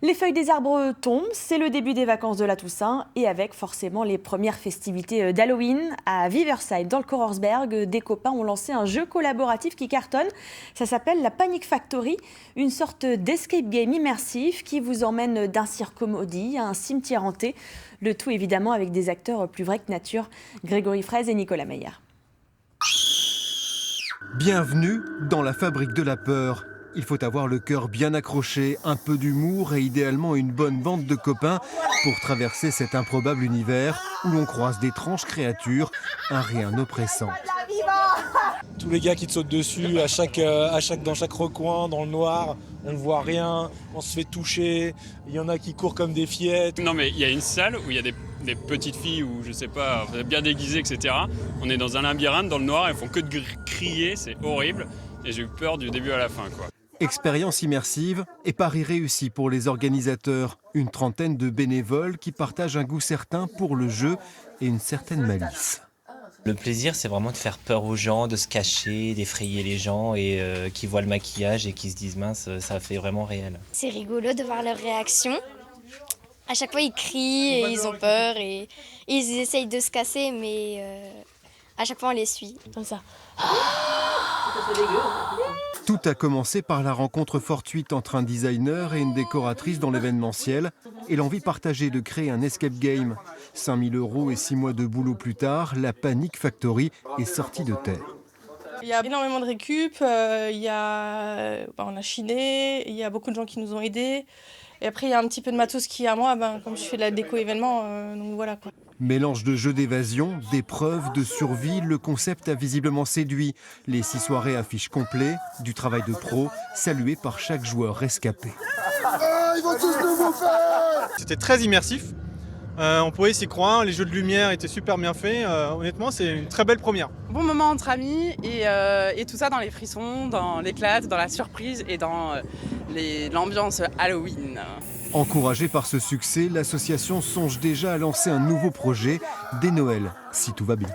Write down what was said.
Les feuilles des arbres tombent, c'est le début des vacances de la Toussaint et avec forcément les premières festivités d'Halloween. À Viverside, dans le Korersberg, des copains ont lancé un jeu collaboratif qui cartonne. Ça s'appelle la Panic Factory, une sorte d'escape game immersif qui vous emmène d'un cirque maudit à un cimetière hanté. Le tout évidemment avec des acteurs plus vrais que nature, Grégory Fraise et Nicolas Meyer. Bienvenue dans la fabrique de la peur. Il faut avoir le cœur bien accroché, un peu d'humour et idéalement une bonne bande de copains pour traverser cet improbable univers où l'on croise d'étranges créatures, un rien oppressant. Tous les gars qui te sautent dessus dans chaque recoin, dans le noir, on ne voit rien, on se fait toucher, il y en a qui courent comme des fillettes. Non mais il y a une salle où il y a des petites filles ou je sais pas, bien déguisées, etc. On est dans un labyrinthe dans le noir, elles font que de crier, c'est horrible et j'ai eu peur du début à la fin, quoi. Expérience immersive et pari réussi pour les organisateurs. Une trentaine de bénévoles qui partagent un goût certain pour le jeu et une certaine malice. Le plaisir, c'est vraiment de faire peur aux gens, de se cacher, d'effrayer les gens et qui voient le maquillage et qui se disent mince, ça fait vraiment réel. C'est rigolo de voir leurs réactions. À chaque fois, ils crient et ils ont peur et ils essayent de se casser, mais à chaque fois, on les suit. Comme ça. Tout a commencé par la rencontre fortuite entre un designer et une décoratrice dans l'événementiel et l'envie partagée de créer un escape game. 5 000 € et 6 mois de boulot plus tard, la Panic Factory est sortie de terre. Il y a énormément de récup, on a chiné, il y a beaucoup de gens qui nous ont aidés. Et après, il y a un petit peu de matos qui est à moi, comme je fais de la déco événement, donc voilà quoi. Mélange de jeux d'évasion, d'épreuves, de survie, le concept a visiblement séduit. Les 6 soirées affichent complet, du travail de pro, salué par chaque joueur rescapé. Ils vont tous nous bouffer! C'était très immersif, on pouvait s'y croire, les jeux de lumière étaient super bien faits, honnêtement c'est une très belle première. Bon moment entre amis et tout ça dans les frissons, dans l'éclate, dans la surprise et dans l'ambiance Halloween. Encouragée par ce succès, l'association songe déjà à lancer un nouveau projet dès Noël, si tout va bien.